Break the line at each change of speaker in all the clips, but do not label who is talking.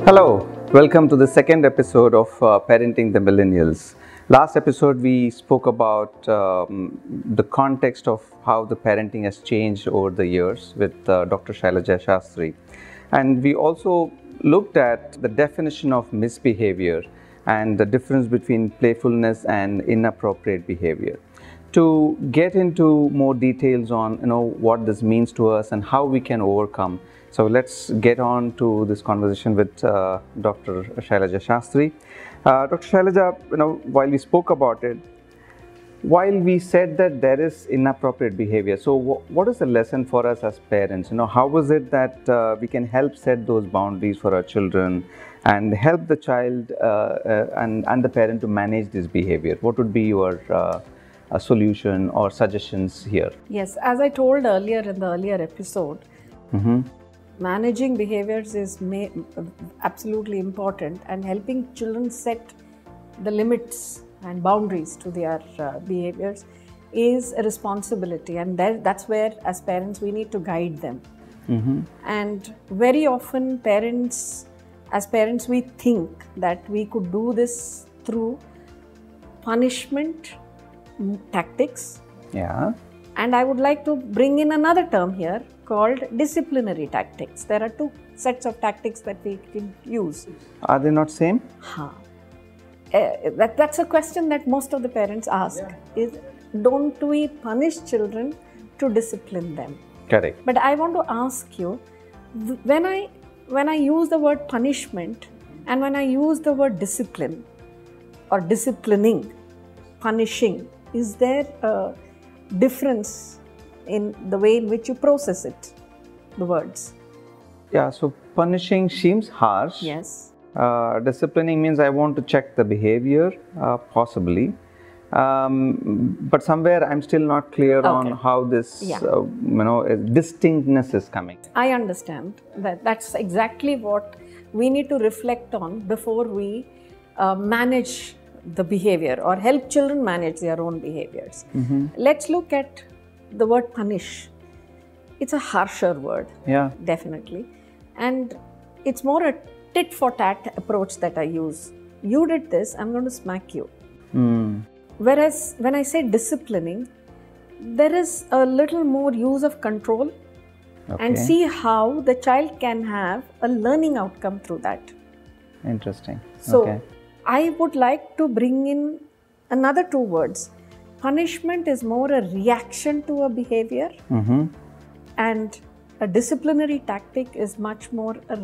Hello, welcome to the second episode of Parenting the Millennials. Last episode we spoke about the context of how the parenting has changed over the years with Dr. Shailaja Shastri. And we also looked at the definition of misbehavior and the difference between playfulness and inappropriate behavior. To get into more details on what this means to us and how we can overcome. So let's get on to this conversation with Dr. Shailaja Shastri. Dr. Shailaja, while we spoke about it, while we said that there is inappropriate behavior, so what is the lesson for us as parents? How is it that we can help set those boundaries for our children and help the child and the parent to manage this behavior? What would be your a solution or suggestions here?
Yes, as I told earlier in the earlier episode, managing behaviors is absolutely important, and helping children set the limits and boundaries to their behaviors is a responsibility, and that's where as parents we need to guide them. And very often as parents we think that we could do this through punishment tactics.
Yeah.
And I would like to bring in another term here called disciplinary tactics. There are two sets of tactics that we can use.
Are they not same?
That's a question that most of the parents ask. Is don't we punish children to discipline them?
Correct.
But I want to ask you, when I use the word punishment and when I use the word discipline or disciplining, punishing, is there a difference in the way in which you process it, the words?
Yeah, so punishing seems harsh.
Yes.
Disciplining means I want to check the behavior, possibly. But somewhere I'm still not clear on how this, distinctness is coming.
I understand that's exactly what we need to reflect on before we manage the behavior or help children manage their own behaviors. Let's look at the word punish. It's a harsher word, definitely, and it's more a tit for tat approach that I use. You did this, I'm going to smack you. Whereas when I say disciplining, there is a little more use of control and see how the child can have a learning outcome through that.
Interesting.
So I would like to bring in another two words. Punishment is more a reaction to a behavior, and a disciplinary tactic is much more a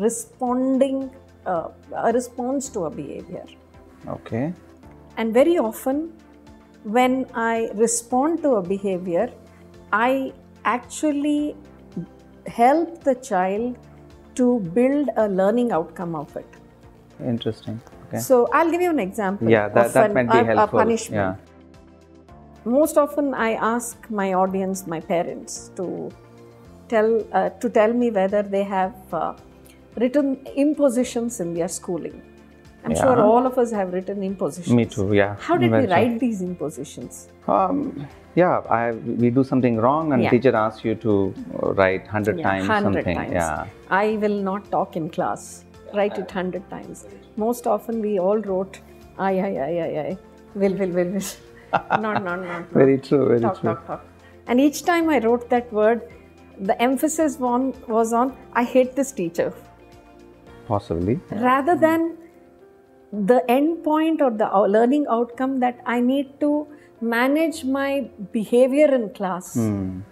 a response to a behavior.
Okay.
And very often, when I respond to a behavior, I actually help the child to build a learning outcome of it.
Interesting. Okay.
So I'll give you an example.
Yeah, that might be helpful.
A punishment. Most often I ask my audience, my parents, to tell me whether they have written impositions in their schooling. I'm sure all of us have written impositions.
Me too, yeah.
How did we write these impositions?
We do something wrong and teacher asks you to write 100 times
100
something.
times.
Yeah.
I will not talk in class. Write it 100 times. Most often we all wrote I, will. No.
Very true,
Talk. And each time I wrote that word, the emphasis was on I hate this teacher.
Possibly.
Rather than the end point or the learning outcome that I need to manage my behavior in class,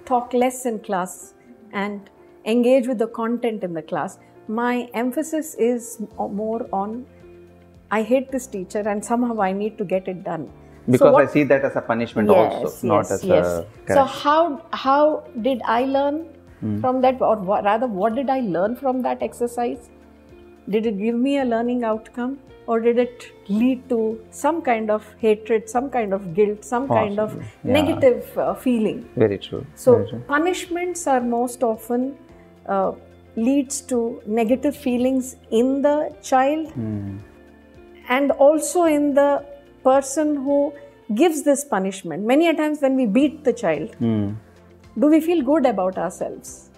talk less in class, and engage with the content in the class. My emphasis is more on I hate this teacher and somehow I need to get it done.
Because I see that as a punishment not as a correction.
So how did I learn from that, or rather what did I learn from that exercise? Did it give me a learning outcome, or did it lead to some kind of hatred, some kind of guilt, some kind of negative feeling?
Very true.
So punishments are most often leads to negative feelings in the child and also in the person who gives this punishment. Many a times when we beat the child, do we feel good about ourselves?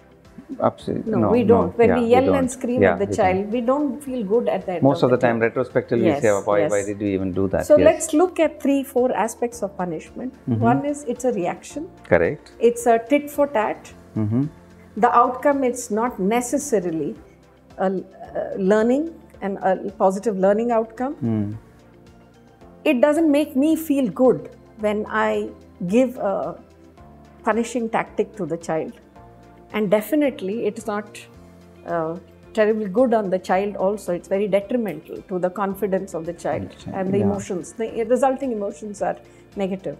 Absolutely.
No, we don't. When we
we
yell
don't.
and scream
Yeah,
at the
we
child,
don't.
we don't feel good at that.
Most of the time, retrospectively, we say, why did we even do that?
So
Yes.
let's look at 3-4 aspects of punishment. One is it's a reaction.
Correct.
It's a tit for tat. The outcome is not necessarily a learning and a positive learning outcome. It doesn't make me feel good when I give a punishing tactic to the child. And definitely it's not terribly good on the child also. It's very detrimental to the confidence of the child and the emotions. The resulting emotions are negative.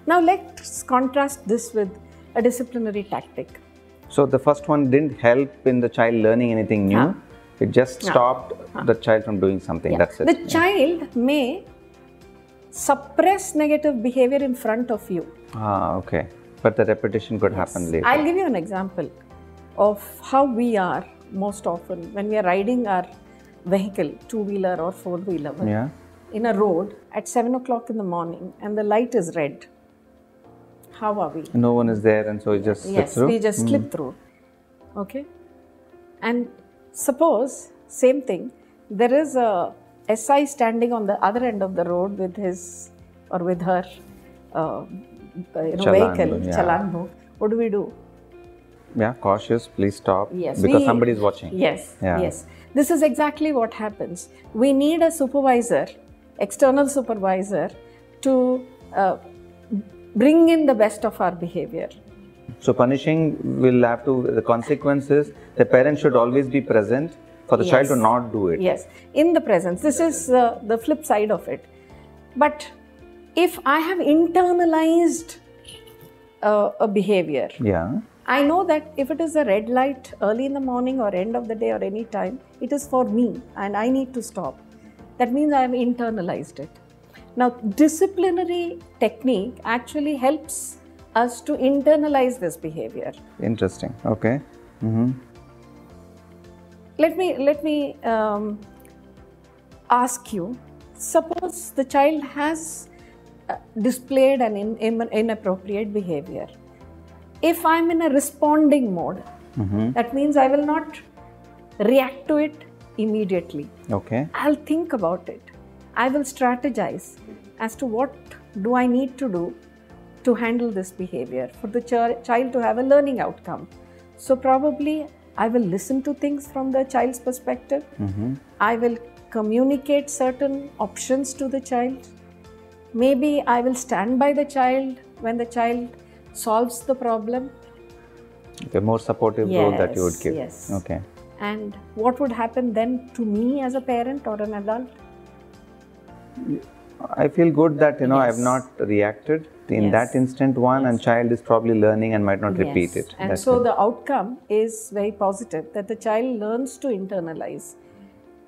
Now let's contrast this with a disciplinary tactic.
So the first one didn't help in the child learning anything new. It just stopped the child from doing something. That's it.
The child may suppress negative behavior in front of you.
Okay. But the repetition could happen later.
I'll give you an example of how we are most often when we are riding our vehicle, two-wheeler or four-wheeler, in a road at 7 o'clock in the morning and the light is red. How are we?
No one is there, and so you just slip through?
Yes, we just slip through. Okay? And suppose, same thing, there is a SI standing on the other end of the road with his or with her vehicle, challan book. What do?
Yeah, cautious, please stop.
Yes.
Because somebody is watching.
Yes, yes. This is exactly what happens. We need a supervisor, external supervisor, to bring in the best of our behavior.
So punishing will have to, the consequences, the parent should always be present for the child to not do it.
Yes, in the presence. This is the flip side of it. But if I have internalized a behavior, I know that if it is a red light early in the morning or end of the day or any time, it is for me and I need to stop. That means I have internalized it. Now, disciplinary technique actually helps us to internalize this behavior.
Interesting. Okay.
Let me ask you, suppose the child has displayed an inappropriate behavior. If I'm in a responding mode, that means I will not react to it immediately.
Okay.
I'll think about it. I will strategize as to what do I need to do to handle this behavior for the child to have a learning outcome. So probably I will listen to things from the child's perspective. I will communicate certain options to the child. Maybe I will stand by the child when the child solves the problem.
Okay, more supportive role that you would give.
Yes.
Okay.
And what would happen then to me as a parent or an adult?
I feel good that I have not reacted in that instant and child is probably learning and might not repeat it.
And so the outcome is very positive, that the child learns to internalize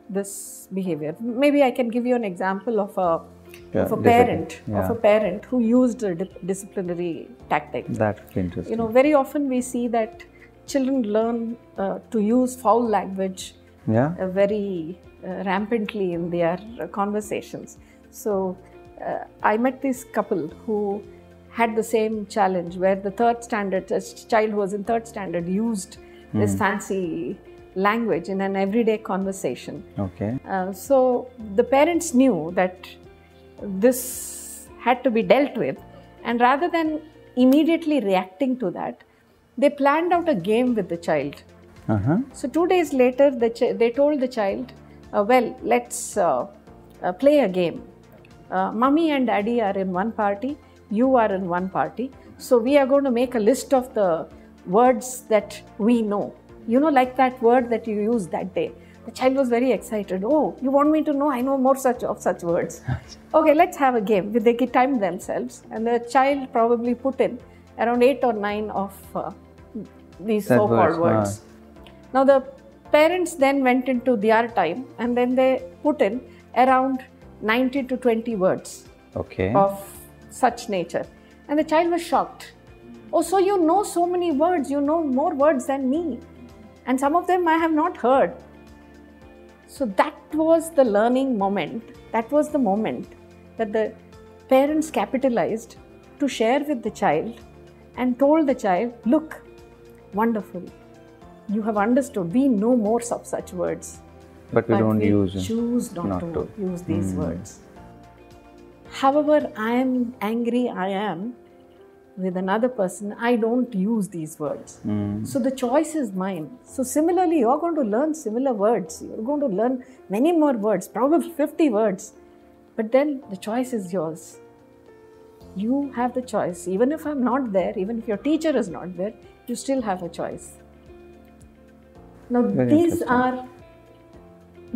this behavior. Maybe I can give you an example of a parent who used a disciplinary tactic.
That would be interesting.
Very often we see that children learn to use foul language very rampantly in their conversations. So I met this couple who had the same challenge where the child who was in third standard used this fancy language in an everyday conversation.
Okay.
So the parents knew that this had to be dealt with, and rather than immediately reacting to that, they planned out a game with the child. So 2 days later, they told the child, well, let's play a game. Mummy and Daddy are in one party, you are in one party. So we are going to make a list of the words that we know. Like that word that you used that day. The child was very excited. Oh, you want me to know? I know more of such words. Okay, let's have a game. They timed themselves, and the child probably put in around 8 or 9 of these so-called words. Now the parents then went into their time, and then they put in around 90 to 20 words of such nature. And the child was shocked. Oh, so you know so many words, you know more words than me. And some of them I have not heard. So that was the learning moment. That was the moment that the parents capitalized to share with the child and told the child, look, wonderful. you have understood, we know most of such words.
But we don't use
choose not to use these words. However, I am angry, I am with another person, I don't use these words. So the choice is mine. So similarly, you're going to learn similar words. You're going to learn many more words, probably 50 words. But then the choice is yours. You have the choice. Even if I'm not there, even if your teacher is not there, you still have a choice. Now, these are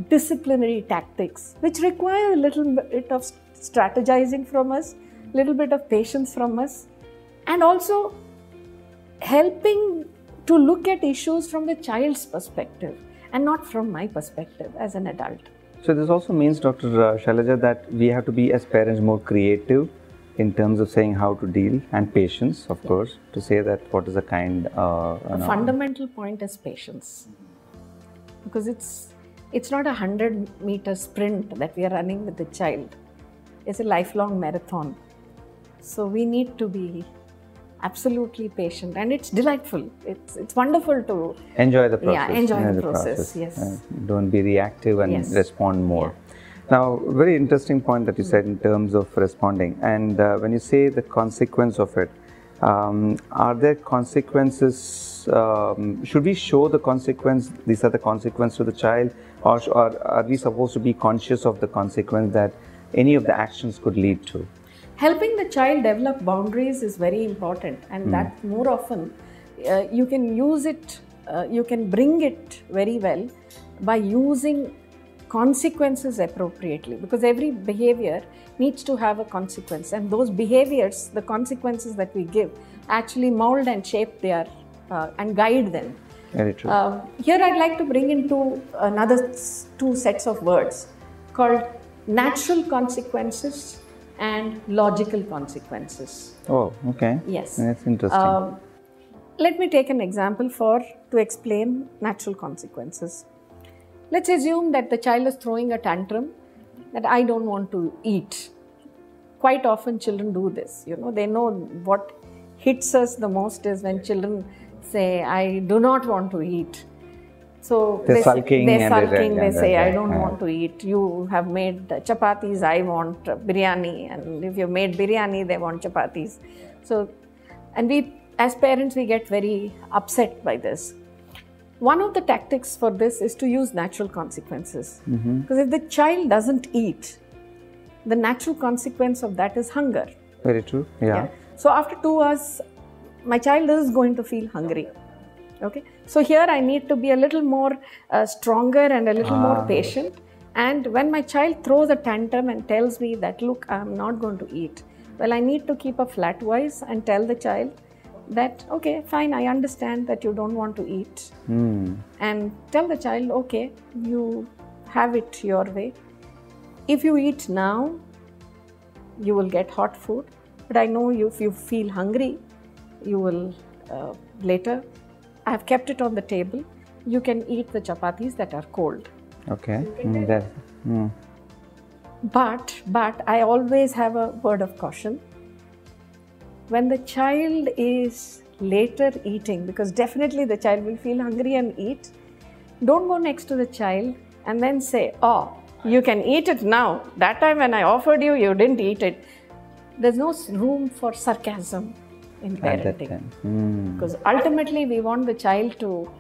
disciplinary tactics which require a little bit of strategizing from us, a little bit of patience from us, and also helping to look at issues from the child's perspective and not from my perspective as an adult.
So this also means, Dr. Shailaja, that we have to be as parents more creative in terms of saying how to deal, and patience, of course, to say that what is a kind...
the fundamental point is patience. Because it's not a 100-meter sprint that we are running with the child. It's a lifelong marathon. So we need to be absolutely patient, and it's delightful. It's wonderful to
enjoy the process.
Yeah, enjoy the process. Yes.
Don't be reactive and respond more. Yeah. Now, very interesting point that you said in terms of responding. And when you say the consequence of it, are there consequences? Should we show the consequence? These are the consequences to the child, or are we supposed to be conscious of the consequence that any of the actions could lead to?
Helping the child develop boundaries is very important, and that more often you can use it, you can bring it very well by using consequences appropriately, because every behavior needs to have a consequence, and those behaviors, the consequences that we give, actually mold and shape their and guide them.
Very true.
Here I'd like to bring into another two sets of words called natural consequences and logical consequences.
Oh, okay.
Yes.
That's interesting.
Let me take an example to explain natural consequences. Let's assume that the child is throwing a tantrum that I don't want to eat. Quite often children do this, they know what hits us the most is when children say, I do not want to eat. So
they're sulking,
they say, I don't want to eat. You have made chapatis, I want biryani. And if you've made biryani, they want chapatis. So, and we, as parents, we get very upset by this. One of the tactics for this is to use natural consequences. Because if the child doesn't eat, the natural consequence of that is hunger.
Very true. Yeah.
So after 2 hours, my child is going to feel hungry. Okay. So here I need to be a little more stronger and a little more patient. And when my child throws a tantrum and tells me that, look, I'm not going to eat. Well, I need to keep a flat voice and tell the child that, okay, fine, I understand that you don't want to eat. And tell the child, okay, you have it your way. If you eat now, you will get hot food. But I know if you feel hungry, you will later. I have kept it on the table. You can eat the chapatis that are cold.
Okay.
But I always have a word of caution. When the child is later eating, because definitely the child will feel hungry and eat, don't go next to the child and then say, oh, you can eat it now. That time when I offered you, you didn't eat it. There's no room for sarcasm in parenting. Because ultimately we want the child to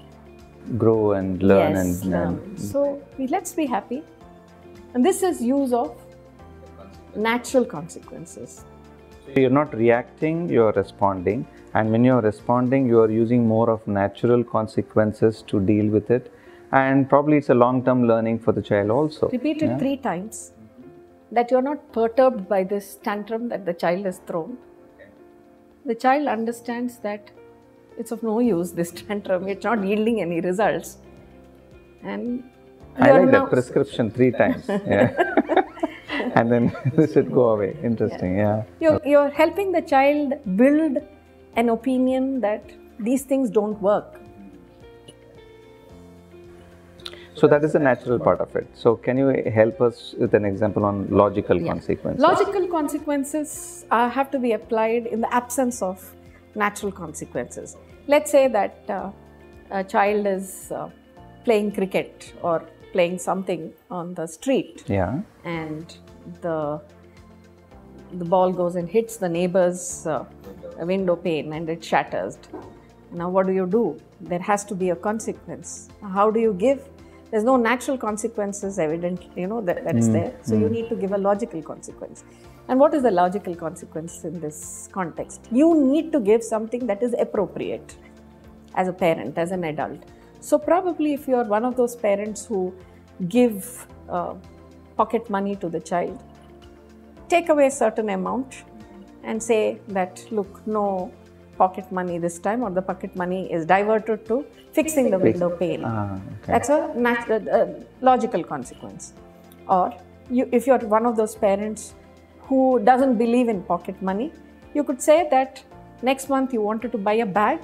grow and learn. And
so let's be happy. And this is use of natural consequences.
You're not reacting, you're responding. And when you're responding, you're using more of natural consequences to deal with it. And probably it's a long-term learning for the child also.
Repeat it 3 times. That you're not perturbed by this tantrum that the child has thrown. The child understands that it's of no use, this tantrum. It's not yielding any results. And
I like that prescription 3 times. Yeah. And then this should go away. Interesting, yeah.
You're helping the child build an opinion that these things don't work.
So that is the natural part of it. So can you help us with an example on logical consequences?
Logical consequences have to be applied in the absence of natural consequences. Let's say that a child is playing cricket or playing something on the street,
Yeah.
and the ball goes and hits the neighbor's window pane and it shatters. Now what do? There has to be a consequence. How do you give? There's no natural consequences evident, that's there. So you need to give a logical consequence. And what is the logical consequence in this context? You need to give something that is appropriate as a parent, as an adult. So probably if you are one of those parents who give pocket money to the child, take away a certain amount and say that, look, no pocket money this time, or the pocket money is diverted to fixing the window pane.
Okay.
That's a logical consequence. Or if you're one of those parents who doesn't believe in pocket money, you could say that next month you wanted to buy a bag,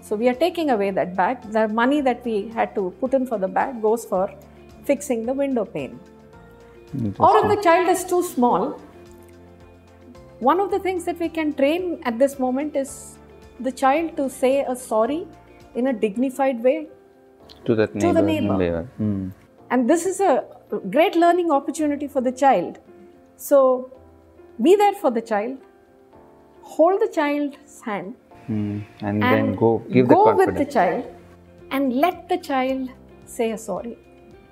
so we are taking away that bag. The money that we had to put in for the bag goes for fixing the window pane. Or if the child is too small, one of the things that we can train at this moment is the child to say a sorry in a dignified way
to the neighbor.
And this is a great learning opportunity for the child. So be there for the child, hold the child's hand,
and then go give
go
the confidence.
with the child and let the child say a sorry,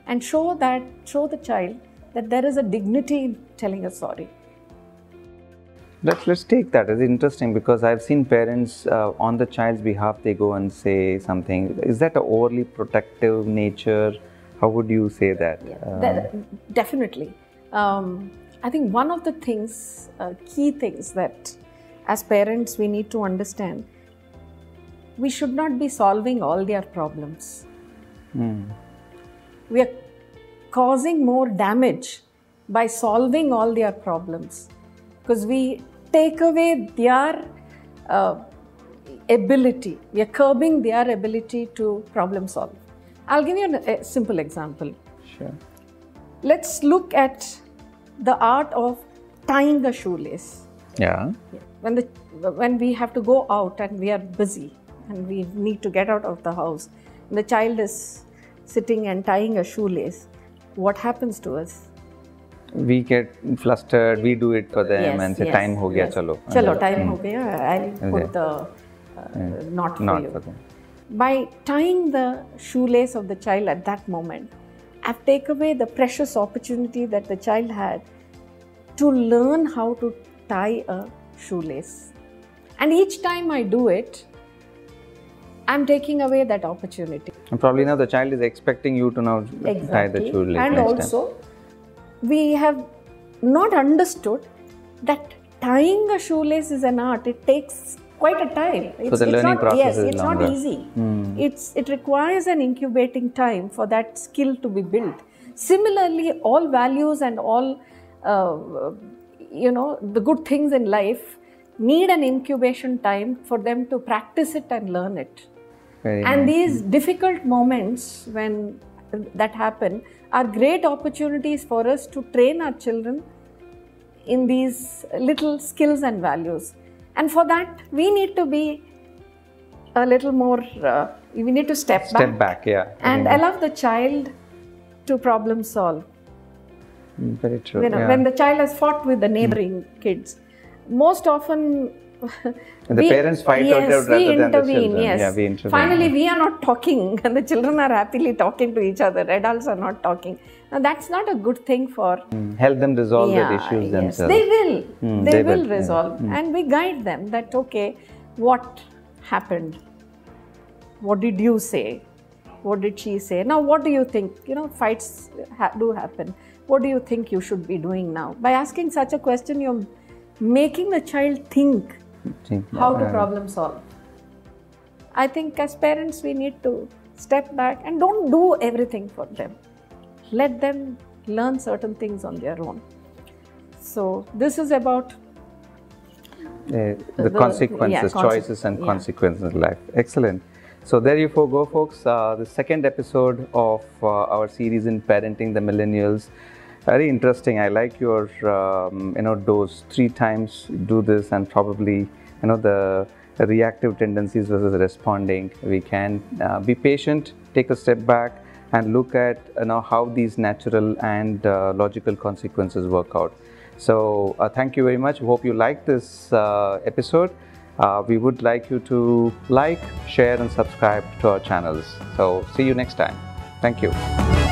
and show the child that there is a dignity in telling a sorry.
Let's take that. It's interesting because I've seen parents on the child's behalf, they go and say something. Is that an overly protective nature? How would you say that?
Definitely. I think one of the things, key things that as parents we need to understand, we should not be solving all their problems. We are causing more damage by solving all their problems, because we take away their ability. We are curbing their ability to problem solve. I'll give you a simple example.
Sure.
Let's look at the art of tying a shoelace.
Yeah.
When we have to go out and we are busy and we need to get out of the house, and the child is sitting and tying a shoelace, what happens to us?
We get flustered, we do it for them and say, time ho gaya, chalo.
Chalo, time ho gaya, I'll put the knot for you.
them.
By tying the shoelace of the child at that moment, I've taken away the precious opportunity that the child had to learn how to tie a shoelace. And each time I do it, I'm taking away that opportunity.
And probably now the child is expecting you to now tie the shoelace.
And also, we have not understood that tying a shoelace is an art. It takes quite a time.
So the learning process is longer.
It's not easy. It requires an incubating time for that skill to be built. Similarly, all values and all the good things in life need an incubation time for them to practice it and learn it. And these difficult moments when that happen are great opportunities for us to train our children in these little skills and values. And for that, we need to be a little more, we need to step back. And allow the child to problem solve.
Very true.
When the child has fought with the neighboring kids, most often
the parents fight out rather than the children. We intervene.
Finally, we are not talking and the children are happily talking to each other. Adults are not talking. Now, that's not a good thing for...
Help them resolve their issues themselves.
They will. They will resolve. And we guide them that, okay, what happened? What did you say? What did she say? Now, what do you think? Fights do happen. What do you think you should be doing now? By asking such a question, you're making the child think how to problem solve. I think as parents, we need to step back and don't do everything for them. Let them learn certain things on their own. So this is about
the consequences, choices and consequences in life. Excellent. So there you go, folks. The second episode of our series in Parenting the Millennials. Very interesting. I like your, dose. 3 times do this, and probably, the reactive tendencies versus responding. We can be patient, take a step back, and look at how these natural and logical consequences work out. So thank you very much. Hope you liked this episode. We would like you to like, share, and subscribe to our channels. So see you next time. Thank you.